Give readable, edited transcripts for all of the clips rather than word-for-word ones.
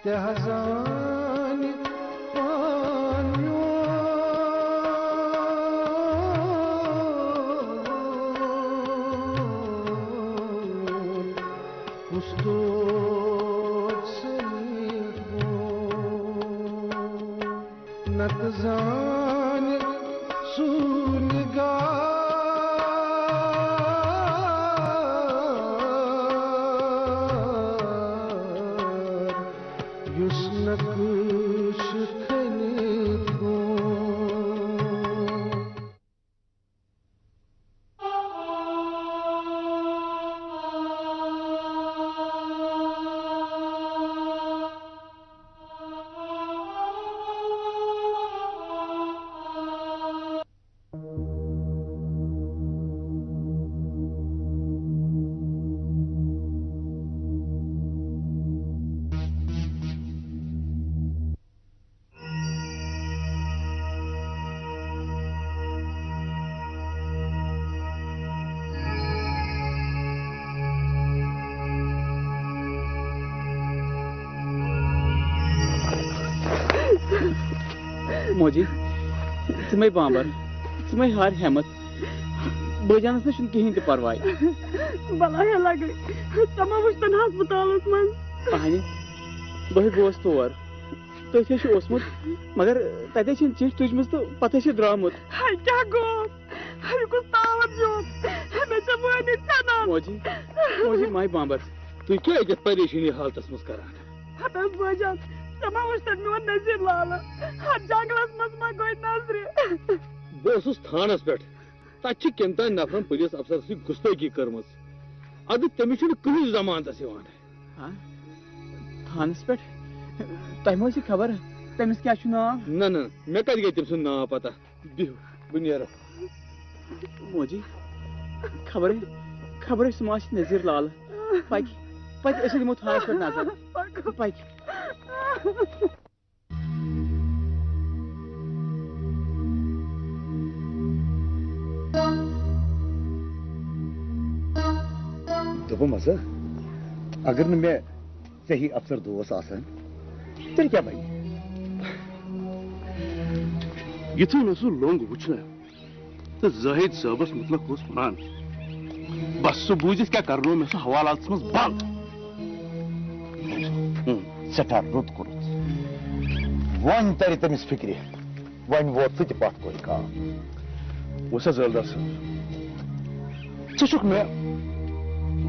तहजान पानियों उस्तो नतजान सूनिगार युस नकुश खनित हो मोजी तुम्हें बाबर तुम्हें हार हेमत बजानस न कहीं ते परवाय बला लगे तमा वुन हस्पताल मन अहन बह गोस तौर तुम ओसमुत मगर तत चिठ तुजम तो पत द्रामुत क्या गो मोजी मोजी माय बाबर तुम क्या परेशानी हालत मज कर बजान तमा मोन नजीर लाल जंगलस मज गई नजर बहुत थानस पे तत कमतान नफरन पुलिस अफसर सु गुस्तगी कर्म अद तमिस कहीं जमानत थानस पे तुम खबर तमिस क्या नाव न मे कत गई तम नाव पता बिहु बह नीर मोजी खबर सह नजीर लाल पक दिमो थानस पे नजर पक दोपमस अगर न मे सही अफसर दोस्त आसान तेल क्या बन युथु मे सह लोंग वुचन तो जाहिद साहबस मुतलक वन बस सह बूझित क्या कर मे सह हवालात मज बंद सठा रुत कोर वन तर तमिस फिक्र वन वोत सह पत कोई काम वसा जलदार साहब मे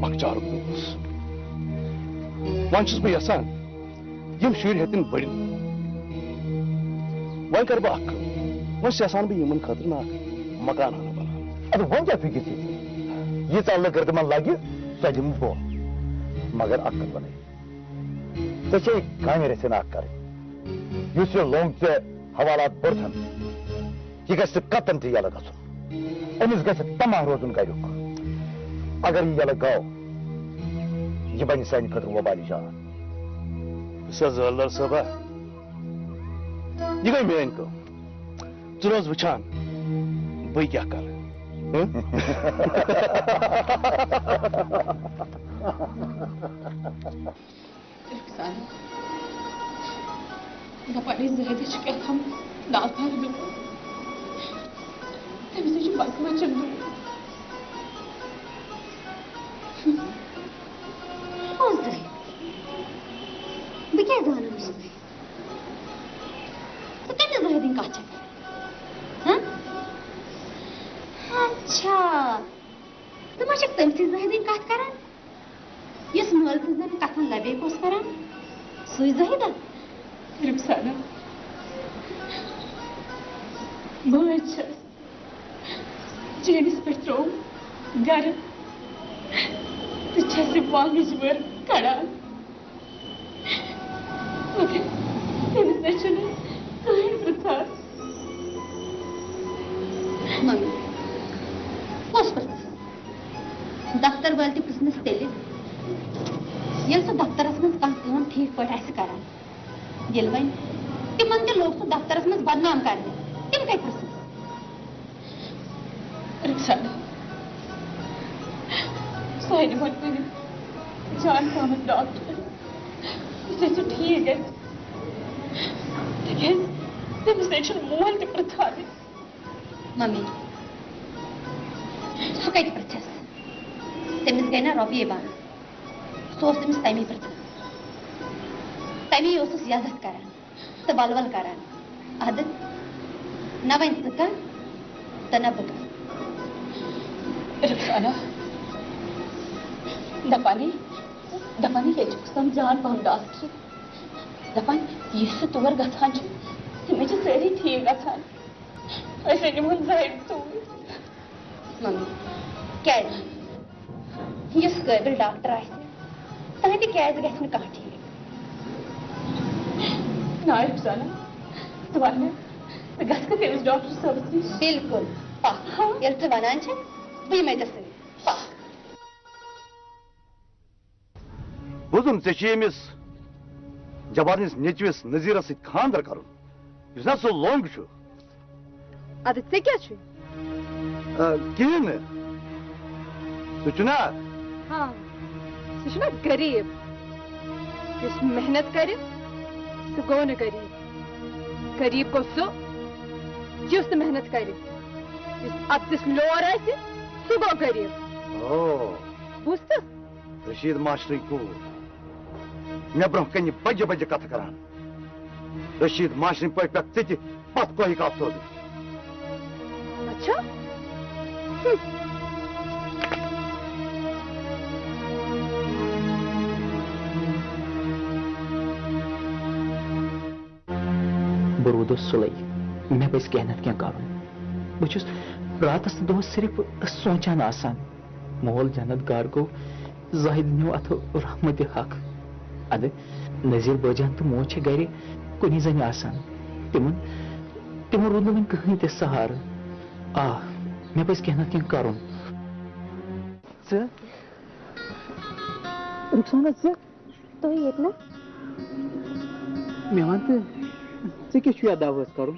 मकचार दोस वन बह यसान यम शुर हेतन बड़ वन कर बह यसान बह यमन खतर ना मकान बना अद वन क्या फिक्र यह लकड़ तम लगे सह दिम बह मगर अक्ल वन ऐसे कामे रचन कर लोंग ऐ हवालात बर्थन यह गतन तह यल गन अमिस ग तमा रोजन गरुक अगर यह यल गो यह बन सान खतर वबाली जान जलदार साहब यह गई मेन कम ज रोज वुचान बह क्या कर दपान जहद क्या लाल फार तमिस बस बचन बह क्या जान कत जहदीन कत अच्छा तो मा तमसी जहदीन कत कर इस मल जन कथन लबे कर सु जहिदा रुखसाना बच चेनिस पे त्रो गर तो वालज वर कड़ान मगर तमिस कहीं पृथार मम्मी दफ्तर वाल पृथनस तेल सह दफ्तरस मज कम ठीक पे कर वन तिमन त लोग सह दफ्तरस मज बदनाम कर तिम कत पृथन रुखसाना सह वन जान पहन डॉक्टर ठीक है तमिस ने मोल ते प्रथान मम्मी सह कत पृछस तमिस गई ना रोपये बन सह तमिस तमी पृछन तमी इज्जत करान तो वलवल करान अद न वन क तो न बह रुखसाना दपानी दपानी ये समझान पहन डॉक्टर दपान यह तोर गसान तमें सारी ठीक गसान ऐसे निमन जाहिर तूर मम्मी क्या काबिल डॉक्टर तहत क्या गह ठीक ना रुखसाना तो वन गस तमिस डॉक्टर साहब नश बिल्कुल पक ये वन बह मे पक बुजुम ऐमिस जवानिस नेचविस नजीरस सत खानदर कर ना सह लोंग अद क्या कहें सह हाँ सह गरीब मेहनत कर गो न गरीब गरीब गो सह मेहनत कर अतस लोर सह गो गरीब बुझ रशीद मास्टर कूर मे ब्रोह कन बजे बजे कथ कर रशीद मास्टर पे पत कोई कथ सोद अच्छा बरूद सुलई मे पस कह नत क्या कर बहुत रातस दोस सिर्फ सोचान आसान मोल जन्नत गार गो जाहिद नो अथ रहमत हक अद नजीर बजान तो मो गर कुनी जन आसान तिमन रूद वन कहीं ते सहार आ मे पस कह नत क्या कर रुखसाना तो ये ना मे वन तो क्या दावत कर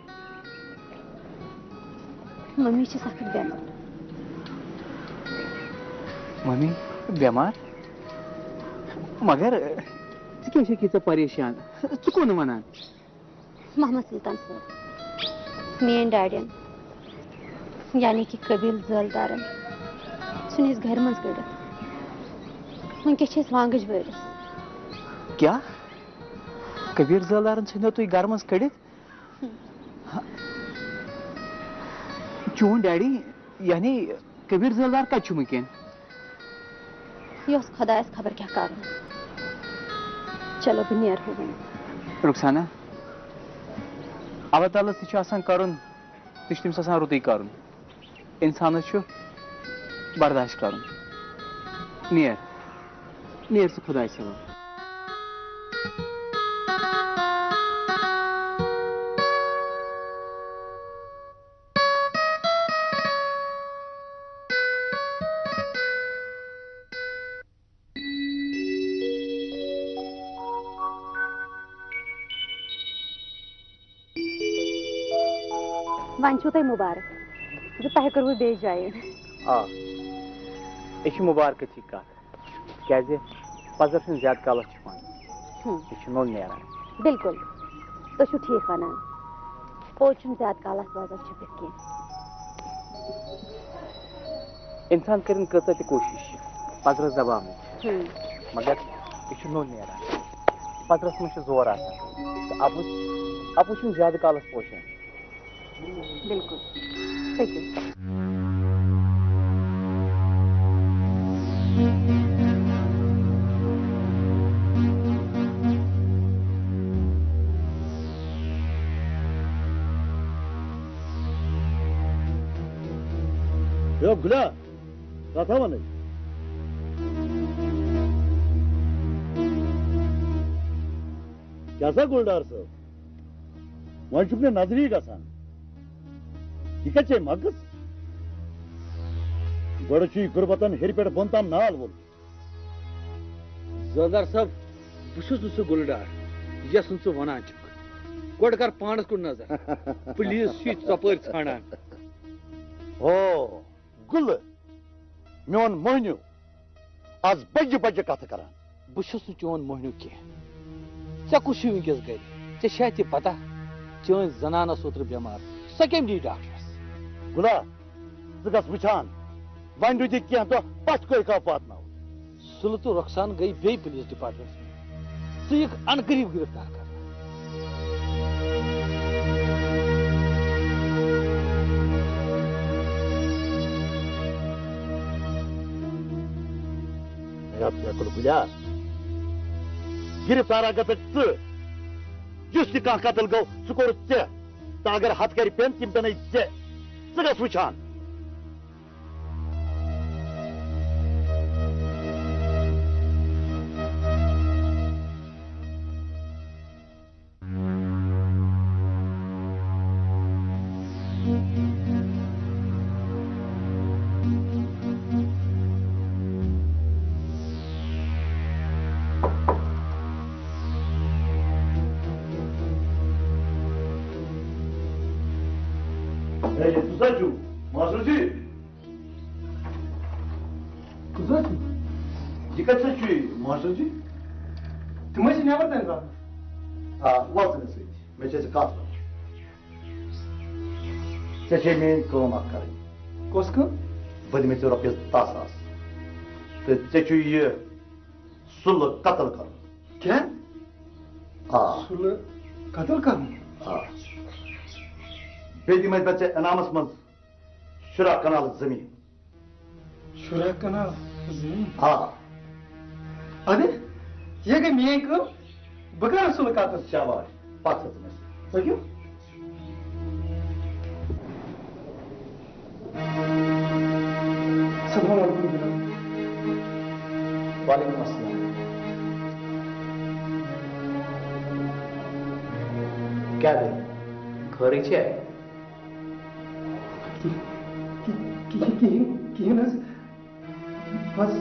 मम्मी सख्त बेमार मम्मी बेमार मगर क्या परेशान कोन वन मोहम्मद सुल्तान साहब मेन डैडन यानी कि कबील जलदारन सुनिस घर मज गड़ वनकस वांगज वरिस क्या कबीर जलदारन नो तुम घर मज कड़ित चून डैडी यानी कबीर जलदार कत वनकन यह खुदायस खबर क्या कर चलो बह नेर रुखसाना अल्लाह ताला कर तमिस रुत कर इंसान बर्दाश्त कर नेर सह खुदा सवाल वन तुम मुबारक जो तह कर बे जाए यह मुबारक कत क्या पजर ज्यादा कालस यह नोल नान बिल्कुल तो ठीक वन पोज ज्यादा कालस वजह छुपित कह इंसान कर कोशिश पजरस दबाव मगर यह नोल नान पजरस मज जोर आपूँ ज्यादा कालस पोशान बिल्कुल सही गुला कथा वन क्या गुलदार साहब वन मे नजरी गसान यह कत मगज गोड़ गुरबतन हेर पे बोन तम नाल वोल जलदार साहब बहुत सह गुलडार यस वन गोड़ कर पानस कुन नजर प्लीज सपर ानान ओ गुल मोन मोहनू आज बजे बजे कथ कर बहुत चोन मोहनू कह कुछ वस गर ऐ पता चन जनान ओत्र बेमार सो कम दी डॉक्टरस गुला गस वुचान वन रुद कह दह पथ कह पात सुल तो रुखसान गई बे पुलिस डिपार्टमेंट में स अनकरीब गिरफ्तार कर गुलिया गिरफ्तार अगर जुस कतल गो सह कोर तो अगर हथ कर पेन तम पेन गस वुचान मेन कम कर बह दिमे रोपस 10,000 तो यह सुल कतल कर क्या सुल कतल कर बे दिमे बे इनामस मज 10 कनाल जमीन 10 कनाल जमीन हाँ अरे ये गई मेन कम बह कर सुल कतल शाबाश पक पक्यो वालेकुम अस्सलाम। क्या दे खरी छे बस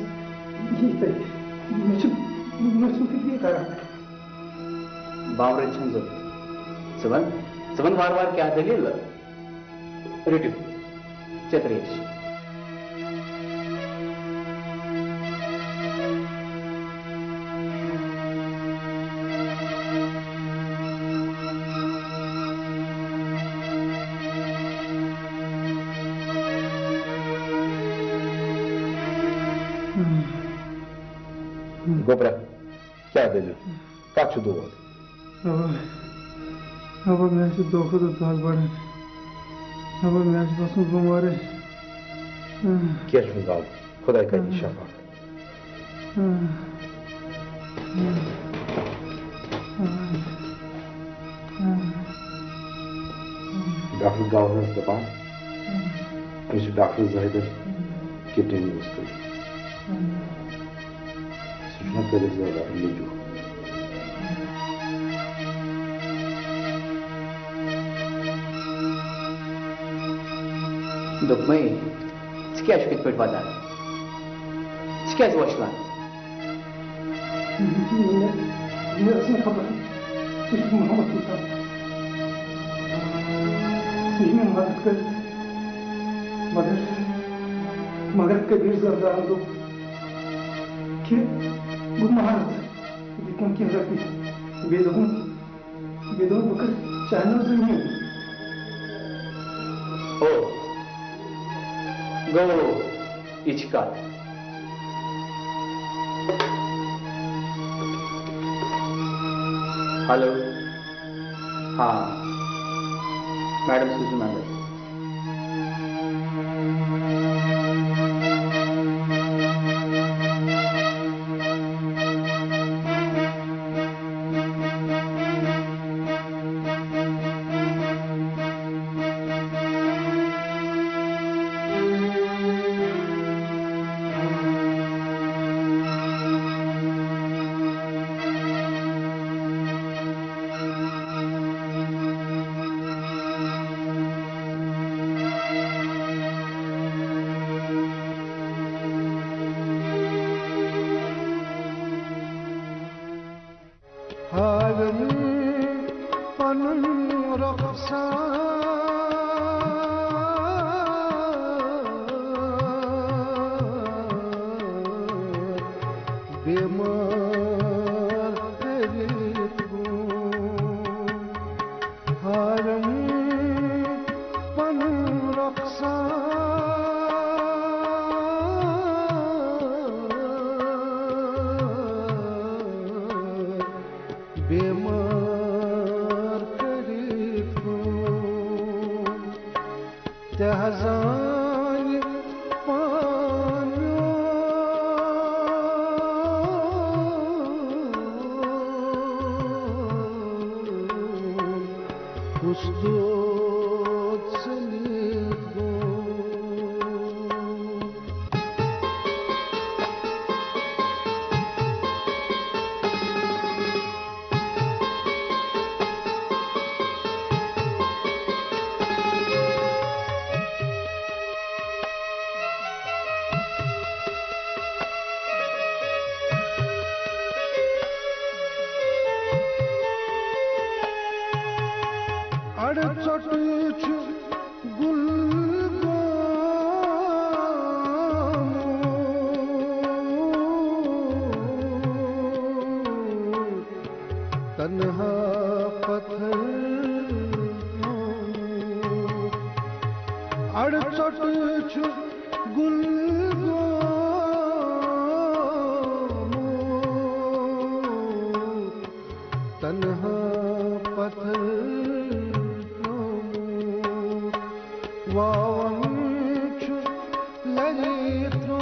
बावरे छंजो सबन वार वार क्या दलील रिटू चतरेश गोबरा क्या दलील कत दोद अब मैं दो खुद दाग बढ़ अब मैं बस बीमार क्या गाल खुदा कर शफा डॉक्टर गवर्नर दपान डॉक्टर जाहिदर किडनी यूज कर ज्यादा लीजू दुखमई क्या कित पे वादा क्या वशलान खबर मोहम्मद मदद कर मगर कबीर जरदार दो मुमकिन रखी बेदों बकर चैनल जमीन ओ गो इचका हेलो हाँ मैडम सुजू मैडम बीमार खजान पानो उस दोस्त सनी को अड़चट गुल तन्हा पत्थर अड़चट गुल तन्हा पत्थर वावंश ललित्रो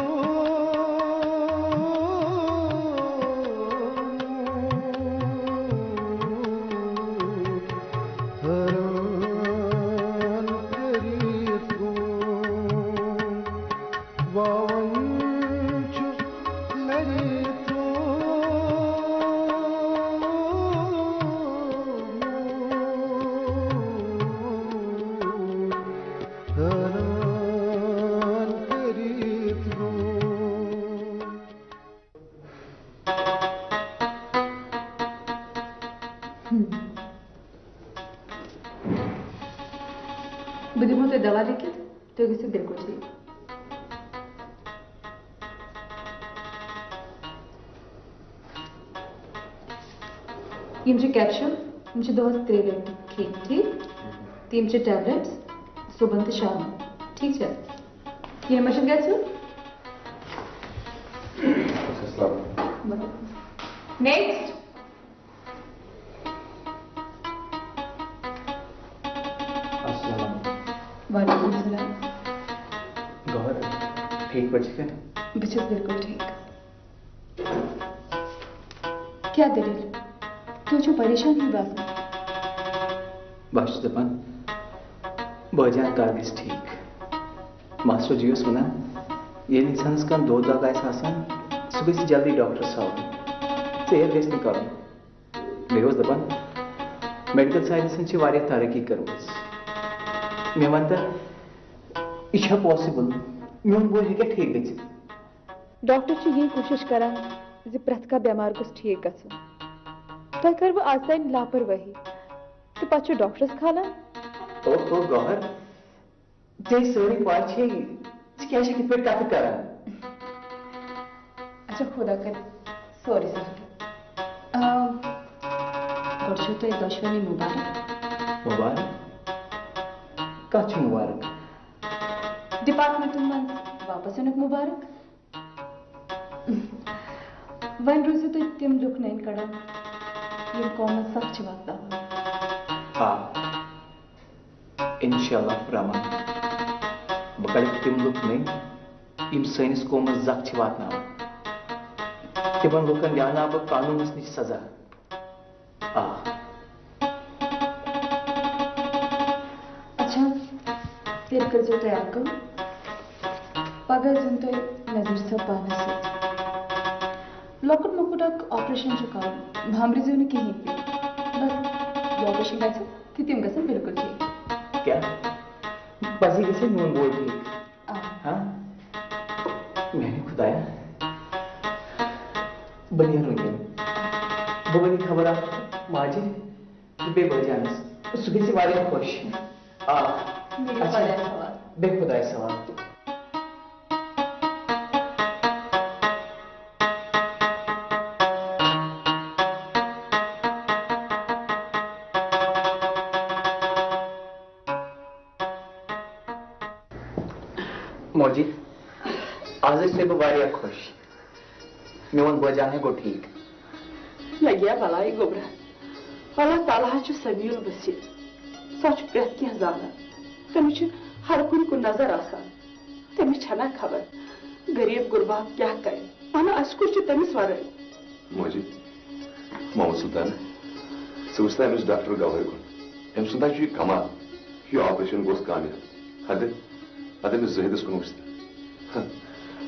हरान करीत्रो वावंश ललित्रो हरान करीत्रो बह दिमो तुम दवा लिखित तुम गो बिल्कुल ठीक कैप्सूल दोहस 3 लट खेन ठीक तीन टैबलेट्स सुबह तो शाम ठीक है ये मशन कैप्सूल नेक्स्ट वालेकुम सलाम गौर ठीक बच गए बचत बिल्कुल ठीक क्या दलील क्यों जो परेशान ही बात बख्श दपान बजान कार्डिस ठीक मास्टर जी वना ये इंसान कान दो दग आसान सह गई जल्दी डॉक्टर साहब ेर गि कर मे दपान मेडिकल साइंस तरक्की कर मे वन यह पॉसिबल मोन बोल हे ठीक गि डॉक्टर यही कोशिश करान प्रत का बेमार गोस ठीक ग तुम कर आज तान लापरवाही तो पे डॉक्टरस खालान ओ गौहर जे सारी पाई क्या कत पे कत कर अच्छा खुदा कर सॉरी सर गो तुम दशवनी मुबारक मुबारक कत मुबारक डिपार्टमेंट मन वापस इन मुबारक वन रोजो तुम तम लुक नन कड़ान यम कौम सख वात इंशाअल्लाह रहमान बह कड़ तम लुक नन यम सैनिस कौमस जख वात तिमन लुकन दिया बह कानूनस नश सजा अच्छा तेल कर तैयार करो पगह दिन तुम नजीर सब पानस लकुट मकुट ऑपरेशन कर भामरिजो न कहीं पे बस ये ऑपरेशन गो तो तम ग बिल्कुल ठीक क्या पजी गे मोन बोल ठीक हाँ मैंने खुदाया बनिया रोन बह वन खबर माजे बे बजानस सह गि खुश बे खुदाय सवाल मौजी आज मे बह खुश मोन बजान गो ठीक लगिया भलाई गोबरा अल्लाह ताला समीउल बसीर सह प्रेत क्या जाना तमिस हर कुन नजर आसान तमिस छना खबर गरीब गुरबा क्या करे वन अस कुछ तमिस वर मोजी मोहम्मद सुल्तान सह अमिस डॉक्टर गवार कुन अम सुंदा कमाल यह ऑपरेशन गोस कामयाब अद अमिस जहिदस कुन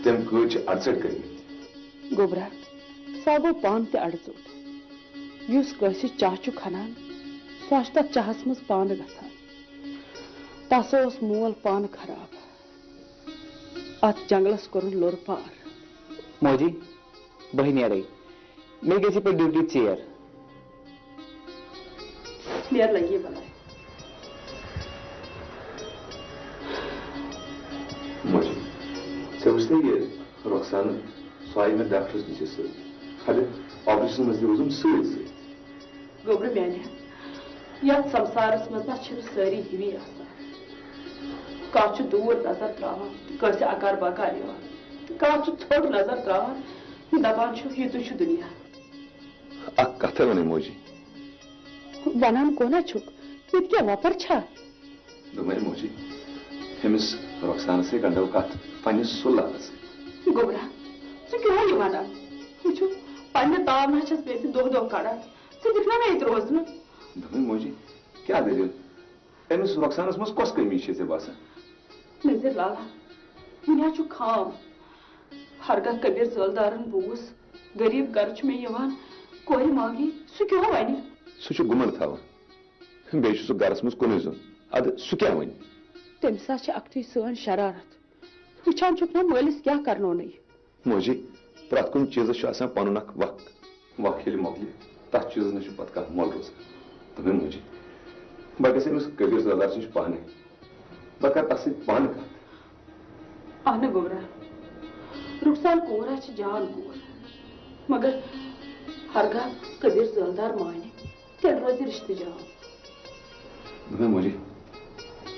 तम कच अड़चट कर गोबरा सा गो पान ते अड़चोट युस कस चाह खनान सह तथ चाहस मज पान गसान तस मोल पान खराब अत जंगलस कोर लोर पार मोजी बह नेरे मे गई पे ड्यूटी चेयर नेर लगी बना मोजी वे ये रुखसाना सह आई मे डॉक्टर्स नश सद ऑपरेशन मज रोजम सत गोबर मैंने यथ संसारस मज सारी हिवी कह दूर नजर त्रावान कस अकार बकार कह थोड़ नजर त्रावान दपान यह दुनिया कथ वन मोजी वनान कोना छुक ये क्या वपर छा दोपन मोजी अमिस रुखसाना से गंडो कथ पन्ने सुल्लास गोबरा सह क्या ये वन वो पन्ने ताव ना बे दह दह कड़ान सह दिखना ना ये रोज दोपन मोजी क्या दलील अमिस रुखसानस मज कस कमी से बसान नजर लाला दुनिया छु खाम हरगा कबीर जलदारन बूस गरीब घर मे यवान कोई मांगी सह क्या वन सह गुमन थवान बे गरस मज कुन जुन अद सह क्या वन तम अक्ति सन शरारत वुचान छुक ना मालिस क्या करनो नहीं मोजी प्रत कुन चीज पन वक वक ये मोकल तथ चीज नश पे कह मोल रोजान दोपन मोजी बह गस अमिस कबीर जलदार नश पाने बह कर तस पान कत अहन गोबरा रुखसान कोरा जान कोर मगर हरगा कबीर जलदार माने तेल रोज रिश्ते जान दोपन मोजी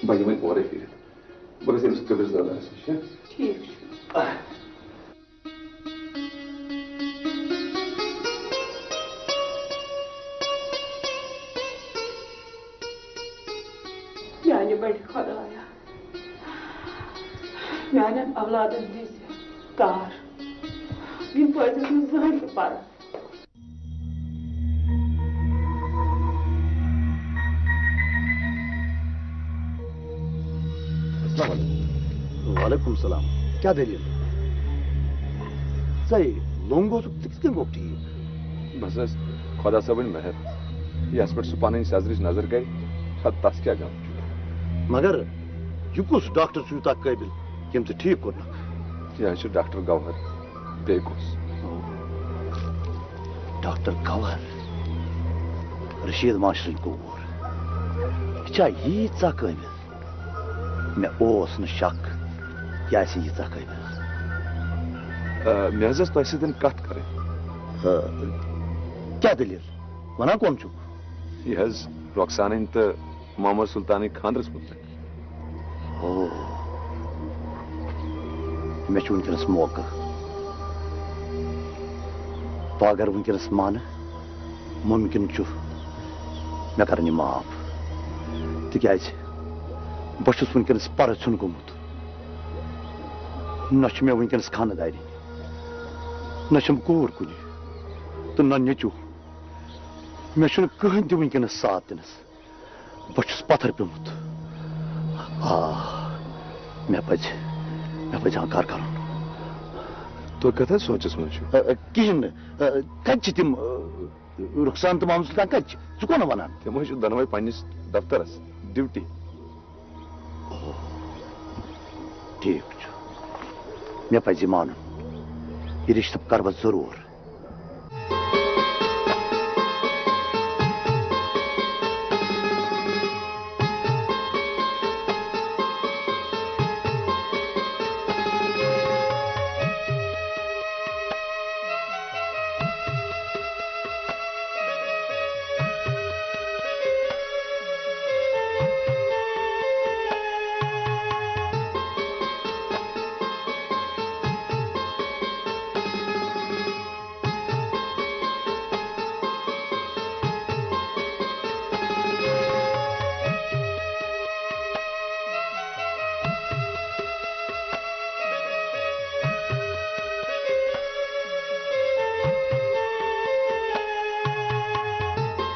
बह वन और फिर बह गस अमिस कबीर जलदार नश ठीक यानी बड़ी खुदाया मान औलादन हज कार वन पैदल जहन पर वालेकुम सलाम क्या दलील सही लोंगो किस गो ठीक बस खुदा सबन मेहर यस पे पन सजरच नजर गई पत तस क्या गम मगर यह कुछ डॉक्टर यूता काबिल यम ठीक कोर यह डॉक्टर गौहर बे डॉक्टर गौहर रशीद मास्टर कोर यह यीचा काबिल मे ओस न शक यह यीचा काबिल मे तुम सत कत कर क्या दलील वना कौन छु यह रुखसाना तो मोहम्मद सुल्तान खानदरस मुतलक मे वनकस मौका तो अगर वनकस मान मुमकिन मे कर माफ तिज बहुत वनकस पर छुन गोमुत न मे वनकस खानदारी न कोर कुन तो न नचू मे कहन तह वनकस साथ दिनस बहुत पत्थर पेमुत मे पज हकार कर तो कत सोचस मज कहें कत तम रुखसान तो मोहम्मद सुल्तान कत च कौन वन तमो दोनवे पन्निस दफ्तरस ड्यूटी ठीक मे पज मान यह रिश्त कर जरूर